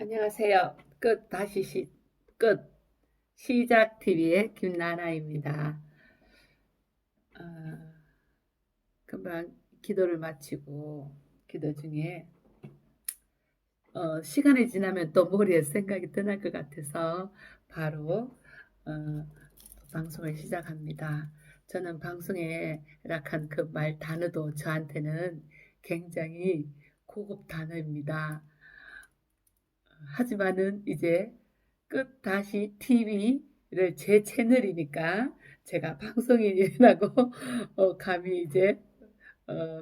안녕하세요. 끝 시작 TV의 김나나입니다. 어, 금방 기도를 마치고 기도 중에 시간이 지나면 또 머리에 생각이 떠날 것 같아서 바로 어, 방송을 시작합니다. 저는 방송에 락한 그 말 단어도 저한테는 굉장히 고급 단어입니다. 하지만은 이제 끝 다시 TV를 제 채널이니까 제가 방송인이라고 감히 이제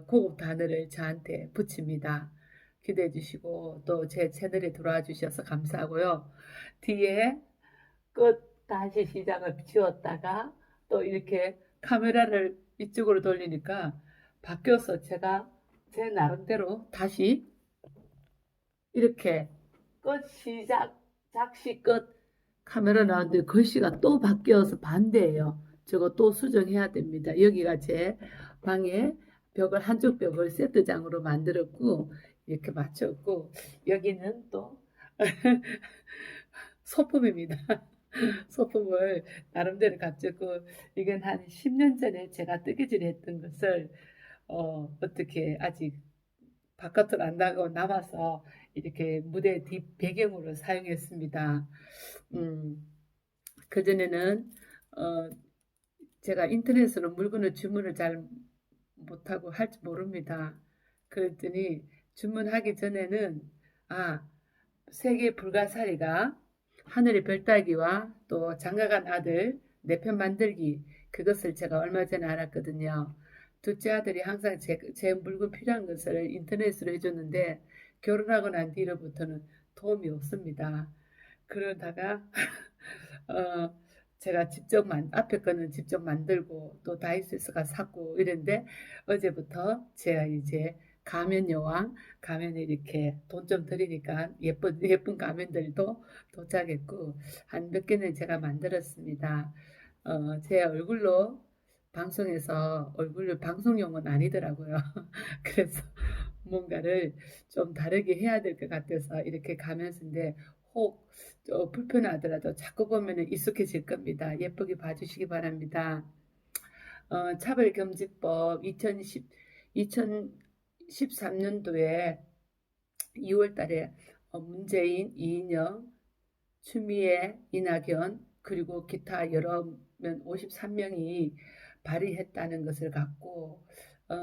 고급 단어를 저한테 붙입니다. 기대해 주시고 또 제 채널에 들어와 주셔서 감사하고요. 뒤에 끝 다시 시작을 지웠다가 또 이렇게 카메라를 이쪽으로 돌리니까 바뀌어서 제가 제 나름대로 다시 이렇게 끝 시작 작시 끝 카메라 나왔는데 글씨가 또 바뀌어서 반대예요. 저거 또 수정해야 됩니다. 여기가 제 방에 벽을 한쪽 벽을 세트장으로 만들었고 이렇게 맞췄고 여기는 또 소품입니다. 소품을 나름대로 갖췄고 이건 한 10년 전에 제가 뜨개질 했던 것을 어떻게 아직 바깥으로 안 나가고 남아서 이렇게 무대 뒷 배경으로 사용했습니다. 음, 그전에는 어, 제가 인터넷으로 물건을 주문을 잘 못하고 할 줄 모릅니다. 그랬더니 주문하기 전에는 아, 세계 불가사리가 하늘의 별 따기와 또 장가간 아들 내 편 만들기 그것을 제가 얼마 전에 알았거든요. 둘째 아들이 항상 제 물건 필요한 것을 인터넷으로 해줬는데 결혼하고 난 뒤로부터는 도움이 없습니다. 그러다가 어, 제가 앞에 거는 직접 만들고 또 다이소에서 샀고 이랬는데 어제부터 제가 이제 가면 여왕 가면에 이렇게 돈 좀 들이니까 예쁜 가면들도 도착했고 한 몇 개는 제가 만들었습니다. 제 얼굴로 방송에서 얼굴을 방송용은 아니더라고요. 그래서 뭔가를 좀 다르게 해야 될 것 같아서 이렇게 가면서인데 혹 불편하더라도 자꾸 보면 익숙해질 겁니다. 예쁘게 봐주시기 바랍니다. 차별금지법 2013년도에 2월 달에 문재인, 이인영, 추미애, 이낙연 그리고 기타 여러 면 53명이 발의했다는 것을 갖고 어,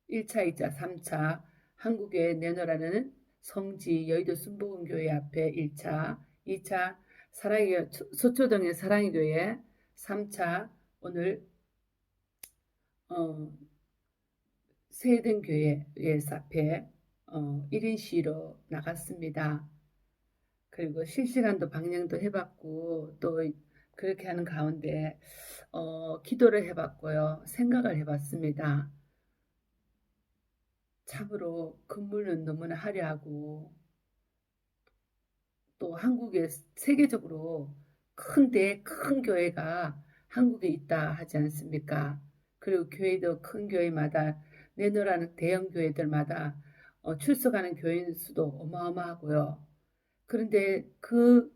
1차, 2차, 3차 한국에 내놓으라는 성지 여의도 순복음교회 앞에 1차, 2차 사랑의 서초동의 사랑의 교회, 3차 오늘 어, 세등교회 앞에 1인 시위로 나갔습니다. 그리고 실시간도 방영도 해봤고 또 그렇게 하는 가운데 기도를 해봤고요. 생각을 해봤습니다. 참으로 건물은 너무나 화려하고 또 한국에 세계적으로 큰 교회가 한국에 있다 하지 않습니까? 그리고 교회도 큰 교회마다 내노라는 대형 교회들마다 출석하는 교인 수도 어마어마하고요. 그런데 그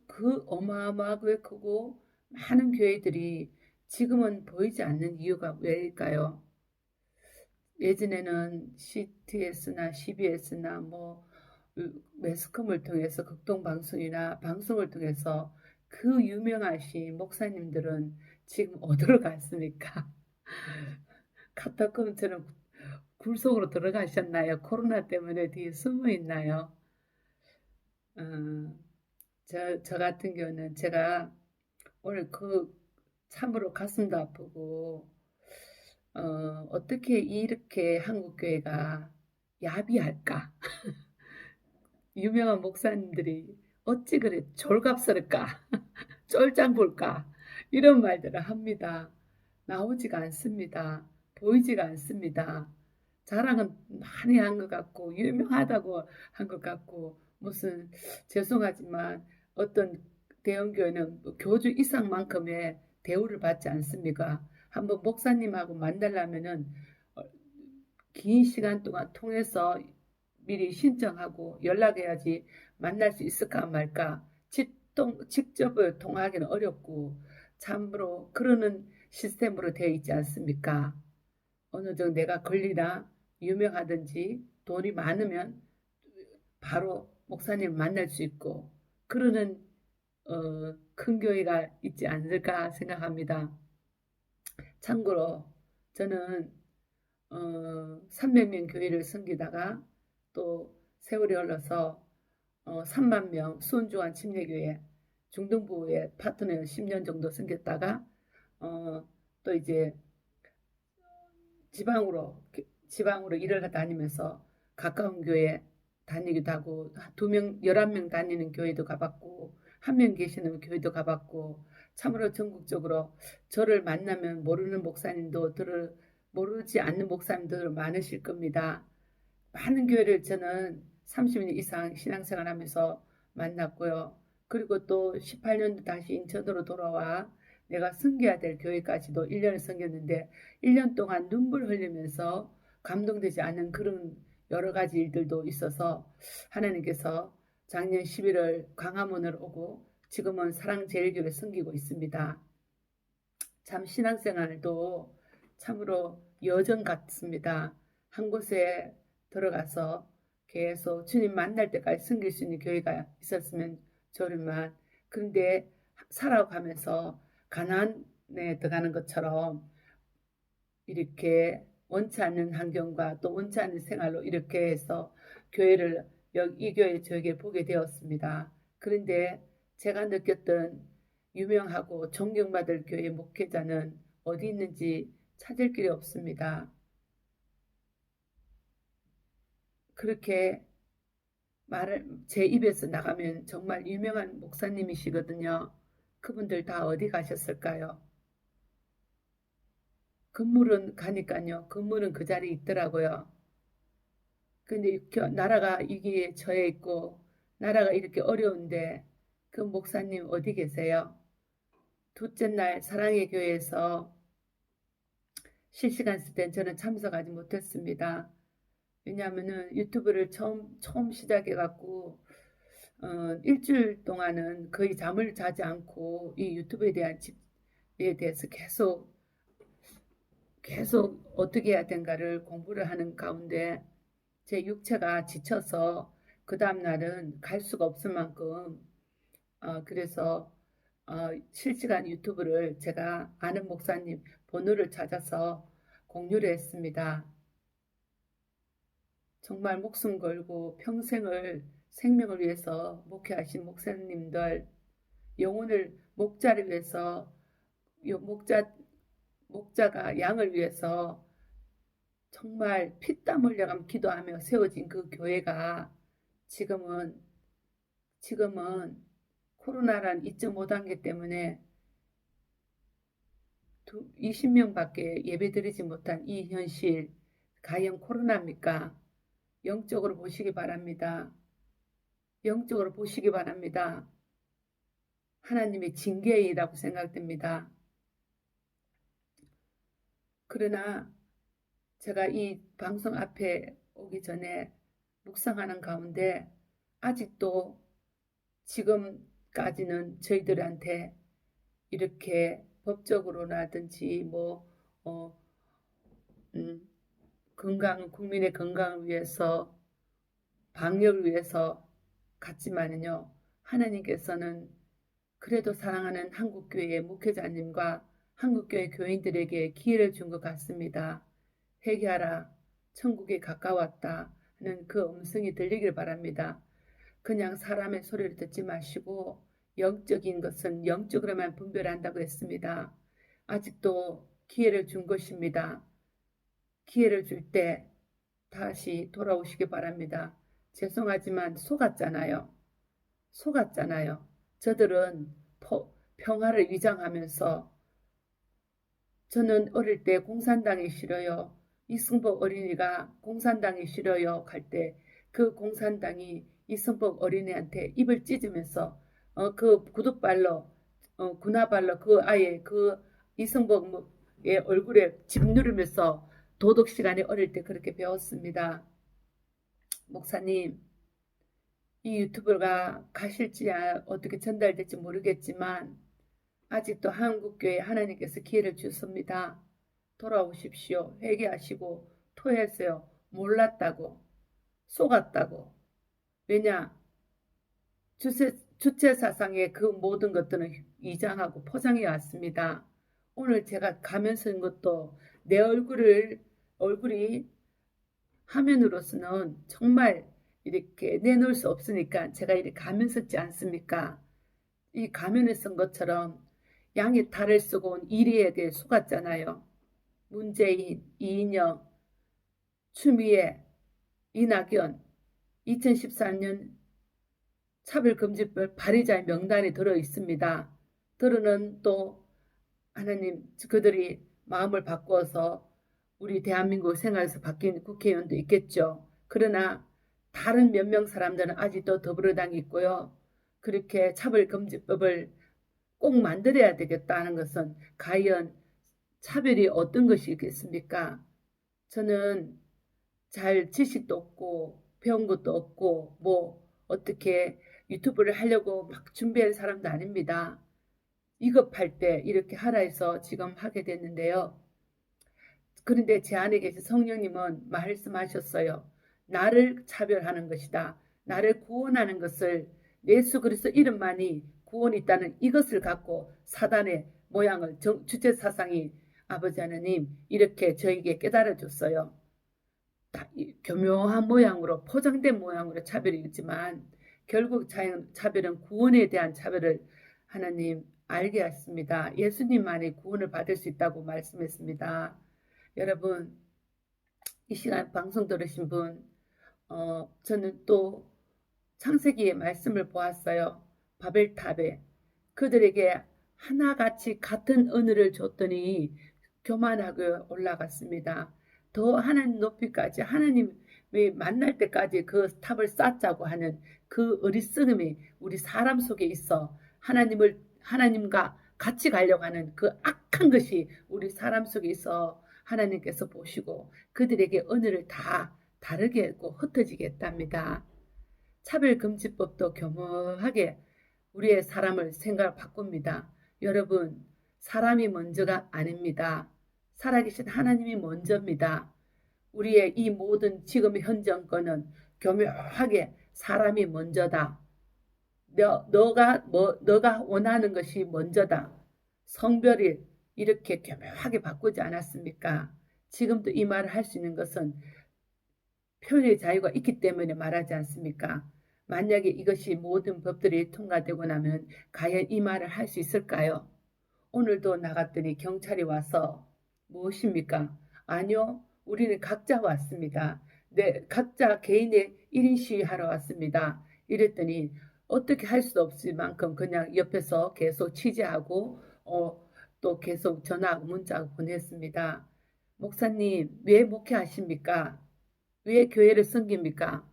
어마어마하고 크고 많은 교회들이 지금은 보이지 않는 이유가 왜일까요? 예전에는 CTS나 CBS나 뭐 매스컴을 통해서 극동방송이나 방송을 통해서 그 유명하신 목사님들은 지금 어디로 갔습니까? 카타콤처럼 굴속으로 들어가셨나요? 코로나 때문에 뒤에 숨어 있나요? 어, 저 같은 경우는 제가 오늘 참으로 가슴도 아프고 어떻게 이렇게 한국교회가 야비할까? 유명한 목사님들이 어찌 그래 졸갑스럽까? 쫄짱 볼까? 이런 말들을 합니다. 나오지가 않습니다. 보이지가 않습니다. 자랑은 많이 한 것 같고 유명하다고 한 것 같고 무슨 죄송하지만 어떤 대형교회는 교주 이상만큼의 대우를 받지 않습니까? 한번 목사님하고 만나려면은 어, 긴 시간 동안 통해서 미리 신청하고 연락해야지 만날 수 있을까 말까 직접 통화하기는 어렵고 참으로 그러는 시스템으로 되어 있지 않습니까? 어느 정도 내가 권리나 유명하든지 돈이 많으면 바로 목사님 만날 수 있고 그러는 큰 교회가 있지 않을까 생각합니다. 참고로 저는 300명 교회를 섬기다가 또 세월이 흘러서 3만 명 수원주한 침례교회 중등부의 파트너 10년 정도 섬겼다가 또 이제 지방으로 일을 다니면서 가까운 교회 다니기도 하고 2명, 11명 다니는 교회도 가봤고 1명 계시는 교회도 가봤고 참으로 전국적으로 저를 만나면 모르는 목사님도 모르지 않는 목사님들 많으실 겁니다. 많은 교회를 저는 30년 이상 신앙생활 하면서 만났고요. 그리고 또 18년도 다시 인천으로 돌아와 내가 섬겨야 될 교회까지도 1년을 섬겼는데 1년 동안 눈물 흘리면서 감동되지 않은 그런 여러 가지 일들도 있어서 하나님께서 작년 11월 광화문을 오고 지금은 사랑제일교회를 섬기고 있습니다. 참 신앙생활도 참으로 여정 같습니다. 한 곳에 들어가서 계속 주님 만날 때까지 섬길 수 있는 교회가 있었으면 좋으만 그런데 살아가면서 가난에 들어가는 것처럼 이렇게 원치 않는 환경과 또 원치 않는 생활로 이렇게 해서 교회를 이 교회 저 교회 보게 되었습니다. 그런데 제가 느꼈던 유명하고 존경받을 교회 목회자는 어디 있는지 찾을 길이 없습니다. 그렇게 제 입에서 나가면 정말 유명한 목사님이시거든요. 그분들 다 어디 가셨을까요? 건물은 가니까요. 건물은 그 자리에 있더라고요. 근데 나라가 이게 처해 있고 나라가 이렇게 어려운데 그 목사님 어디 계세요? 둘째 날 사랑의 교회에서 실시간 있을 땐 저는 참석하지 못했습니다. 왜냐하면은 유튜브를 처음 시작해갖고 일주일 동안은 거의 잠을 자지 않고 이 유튜브에 대한 집에 대해서 계속 어떻게 해야 된가를 공부를 하는 가운데 제 육체가 지쳐서 그 다음날은 갈 수가 없을 만큼 그래서 실시간 유튜브를 제가 아는 목사님 번호를 찾아서 공유를 했습니다. 정말 목숨 걸고 평생을 생명을 위해서 목회하신 목사님들 영혼을 목자를 위해서 목자가 양을 위해서 정말 피땀 흘려가며 기도하며 세워진 그 교회가 지금은 코로나란 2.5단계 때문에 20명밖에 예배드리지 못한 이 현실 과연 코로나입니까? 영적으로 보시기 바랍니다. 영적으로 보시기 바랍니다. 하나님의 징계이라고 생각됩니다. 그러나 제가 이 방송 앞에 오기 전에 묵상하는 가운데 아직도 지금까지는 저희들한테 이렇게 법적으로라든지 국민의 건강을 위해서 방역을 위해서 갔지만은요 하나님께서는 그래도 사랑하는 한국교회 목회자님과 한국교회 교인들에게 기회를 준 것 같습니다. 회개하라, 천국에 가까웠다 하는 그 음성이 들리길 바랍니다. 그냥 사람의 소리를 듣지 마시고 영적인 것은 영적으로만 분별한다고 했습니다. 아직도 기회를 준 것입니다. 기회를 줄 때 다시 돌아오시기 바랍니다. 죄송하지만 속았잖아요. 저들은 평화를 위장하면서 저는 어릴 때 공산당이 싫어요. 이승복 어린이가 공산당이 싫어요 할 때 그 공산당이 이승복 어린이한테 입을 찢으면서 그 구둣발로 군화발로 그 아예 그 이승복의 얼굴에 짓누르면서 도덕 시간에 어릴 때 그렇게 배웠습니다. 목사님 이 유튜브가 가실지 어떻게 전달될지 모르겠지만 아직도 한국교회 하나님께서 기회를 주십니다. 돌아오십시오. 회개하시고 토했어요. 몰랐다고, 속았다고. 왜냐? 주체사상의 그 모든 것들은 이장하고 포장해 왔습니다. 오늘 제가 가면 쓴 것도 내 얼굴이 화면으로서는 정말 이렇게 내놓을 수 없으니까 제가 이렇게 가면 썼지 않습니까? 이 가면에 쓴 것처럼 양의 탈을 쓰고 온 이리에게 속았잖아요. 문재인, 이인영, 추미애, 이낙연, 2014년 차별금지법 발의자의 명단에 들어 있습니다. 들어는 또 하나님 그들이 마음을 바꾸어서 우리 대한민국 생활에서 바뀐 국회의원도 있겠죠. 그러나 다른 몇 명 사람들은 아직도 더불어당이 있고요. 그렇게 차별금지법을 꼭 만들어야 되겠다는 것은 과연 차별이 어떤 것이겠습니까? 저는 잘 지식도 없고 배운 것도 없고 뭐 어떻게 유튜브를 하려고 막 준비할 사람도 아닙니다. 위급할 때 이렇게 하라 해서 지금 하게 됐는데요. 그런데 제 안에 계신 성령님은 말씀하셨어요. 나를 차별하는 것이다. 나를 구원하는 것을 예수 그리스도 이름만이 구원이 있다는 이것을 갖고 사단의 모양을 주체 사상이 아버지 하나님 이렇게 저에게 깨달아 줬어요. 교묘한 모양으로 포장된 모양으로 차별이 있지만 결국 차별은 구원에 대한 차별을 하나님 알게 하십니다. 예수님만이 구원을 받을 수 있다고 말씀했습니다. 여러분 이 시간 방송 들으신 분 저는 또 창세기의 말씀을 보았어요. 바벨탑에 그들에게 하나같이 같은 은혜를 줬더니 교만하게 올라갔습니다. 더 하나님 높이까지 하나님이 만날 때까지 그 탑을 쌓자고 하는 그 어리석음이 우리 사람 속에 있어 하나님과 같이 가려고 하는 그 악한 것이 우리 사람 속에 있어 하나님께서 보시고 그들에게 은혜를 다 다르게 했고 흩어지게 했답니다. 차별금지법도 교묘하게 우리의 사람을 생각을 바꿉니다. 여러분 사람이 먼저가 아닙니다. 살아계신 하나님이 먼저입니다. 우리의 이 모든 지금의 현 정권은 교묘하게 사람이 먼저다. 너가 원하는 것이 먼저다. 성별을 이렇게 교묘하게 바꾸지 않았습니까? 지금도 이 말을 할 수 있는 것은 표현의 자유가 있기 때문에 말하지 않습니까? 만약에 이것이 모든 법들이 통과되고 나면 과연 이 말을 할 수 있을까요? 오늘도 나갔더니 경찰이 와서 무엇입니까? 아니요. 우리는 각자 왔습니다. 네, 각자 개인의 1인 시위하러 왔습니다. 이랬더니 어떻게 할 수 없을 만큼 그냥 옆에서 계속 취재하고 또 계속 전화하고 문자 보냈습니다. 목사님 왜 목회하십니까? 왜 교회를 섬깁니까?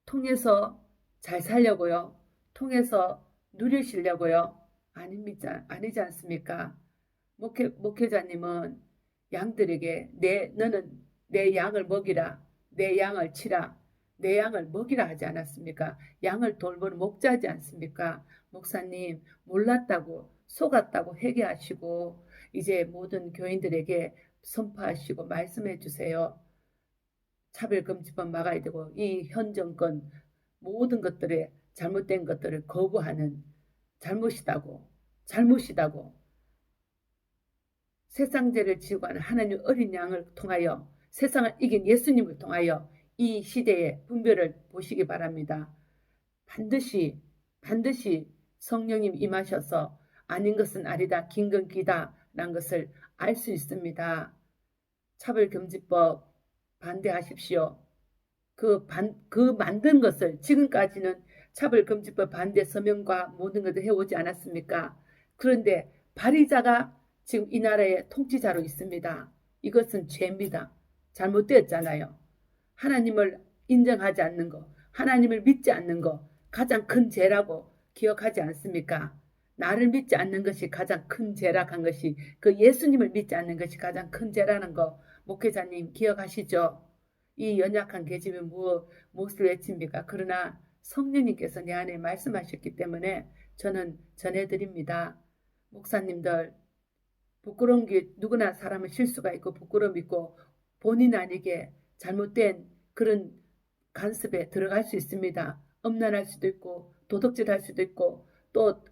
통해서 잘 살려고요. 통해서 누리시려고요. 아닙니다. 아니지 않습니까? 목회자님은 양들에게 너는 내 양을 먹이라. 내 양을 치라. 내 양을 먹이라 하지 않았습니까? 양을 돌보는 목자지 않습니까? 목사님 몰랐다고 속았다고 회개하시고 이제 모든 교인들에게 선포하시고 말씀해 주세요. 차별금지법 막아야 되고 이 현 정권 모든 것들에 잘못된 것들을 거부하는 잘못이다고 세상죄를 지고 하는 하나님 어린 양을 통하여 세상을 이긴 예수님을 통하여 이 시대의 분별을 보시기 바랍니다. 반드시 성령님 임하셔서 아닌 것은 아니다 긴 건 기다 라는 것을 알 수 있습니다. 차별금지법 반대하십시오. 그 만든 것을 지금까지는 차별금지법 반대 서명과 모든 것을 해오지 않았습니까? 그런데 발의자가 지금 이 나라의 통치자로 있습니다. 이것은 죄입니다. 잘못되었잖아요. 하나님을 인정하지 않는 거, 하나님을 믿지 않는 거 가장 큰 죄라고 기억하지 않습니까? 나를 믿지 않는 것이 가장 큰 죄라는 것이 그 예수님을 믿지 않는 것이 가장 큰 죄라는 거 목회자님 기억하시죠? 이 연약한 계집애 무엇을 외칩니까? 그러나 성령님께서 내 안에 말씀하셨기 때문에 저는 전해드립니다. 목사님들, 부끄러운 게 누구나 사람은 실수가 있고 부끄러움이 있고 본인 아니게 잘못된 그런 간섭에 들어갈 수 있습니다. 엄란할 수도 있고 도덕질할 수도 있고 또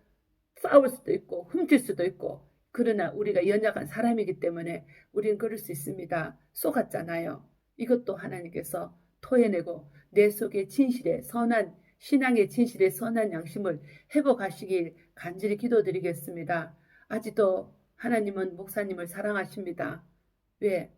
싸울 수도 있고 훔칠 수도 있고, 그러나 우리가 연약한 사람이기 때문에 우리는 그럴 수 있습니다. 속았잖아요. 이것도 하나님께서 토해내고 내 속의 진실의 선한 신앙의 진실의 선한 양심을 회복하시길 간절히 기도드리겠습니다. 아직도 하나님은 목사님을 사랑하십니다. 왜?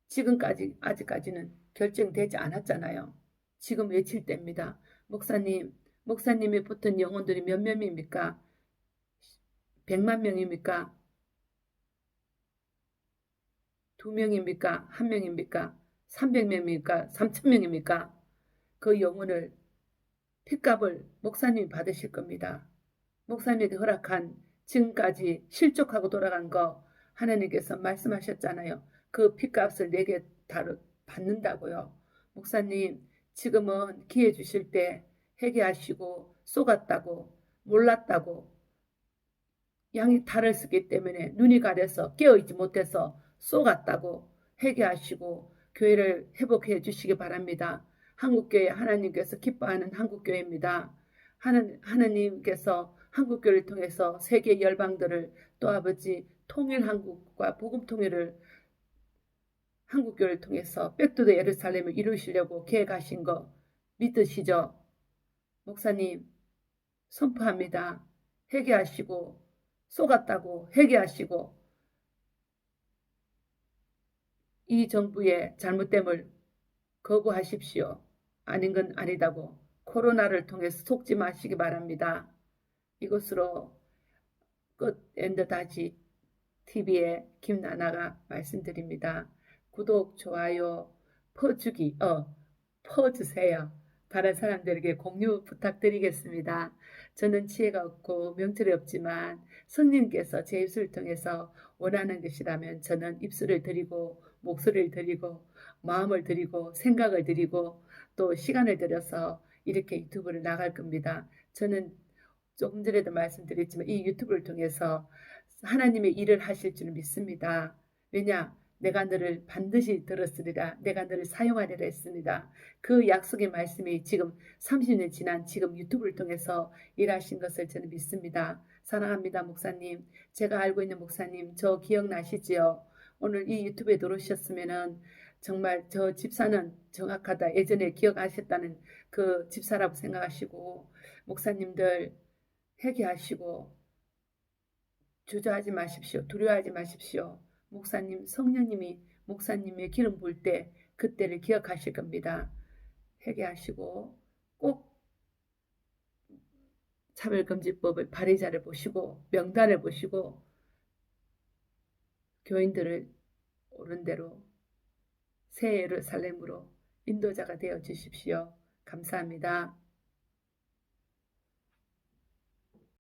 지금까지 아직까지는 결정되지 않았잖아요. 지금 외칠 때입니다. 목사님, 목사님이 붙은 영혼들이 몇 명입니까? 100만 명입니까? 2명입니까? 1명입니까? 300명입니까? 3,000명입니까? 그 영혼을 핏값을 목사님이 받으실 겁니다. 목사님에게 허락한 지금까지 실족하고 돌아간 거 하나님께서 말씀하셨잖아요. 그 핏값을 내게 받는다고요. 목사님, 지금은 기회 주실 때 회개하시고 속았다고 몰랐다고 양이 탈을 쓰기 때문에 눈이 가려서 깨어있지 못해서 속았다고 회개하시고 교회를 회복해 주시기 바랍니다. 한국교회 하나님께서 기뻐하는 한국교회입니다. 하나님께서 한국교회를 통해서 세계 열방들을 또 아버지 통일한국과 복음통일을 한국교회를 통해서 백투더 예루살렘을 이루시려고 계획하신 거 믿으시죠? 목사님 선포합니다. 회개하시고 속았다고 회개하시고 이 정부의 잘못됨을 거부하십시오. 아닌 건 아니다고 코로나를 통해서 속지 마시기 바랍니다. 이것으로 끝 엔드 다지 TV의 김나나가 말씀드립니다. 구독, 좋아요, 퍼주세요. 다른 사람들에게 공유 부탁드리겠습니다. 저는 지혜가 없고 명철이 없지만 성령께서 제 입술을 통해서 원하는 것이라면 저는 입술을 드리고 목소리를 드리고 마음을 드리고 생각을 드리고 또 시간을 들여서 이렇게 유튜브를 나갈 겁니다. 저는 조금 전에도 말씀드렸지만 이 유튜브를 통해서 하나님의 일을 하실 줄 믿습니다. 왜냐? 내가 너를 반드시 들었으리라. 내가 너를 사용하리라 했습니다. 그 약속의 말씀이 지금 30년 지난 지금 유튜브를 통해서 일하신 것을 저는 믿습니다. 사랑합니다, 목사님. 제가 알고 있는 목사님, 저 기억나시지요? 오늘 이 유튜브에 들어오셨으면은 정말 저 집사는 정확하다. 예전에 기억하셨다는 그 집사라고 생각하시고, 목사님들 회개하시고 주저하지 마십시오. 두려워하지 마십시오. 목사님, 성령님이 목사님의 기름 부을 때 그때를 기억하실 겁니다. 회개하시고 꼭 차별금지법을 발의자를 보시고 명단을 보시고 교인들을 옳은 대로 새 예루살렘으로 인도자가 되어 주십시오. 감사합니다.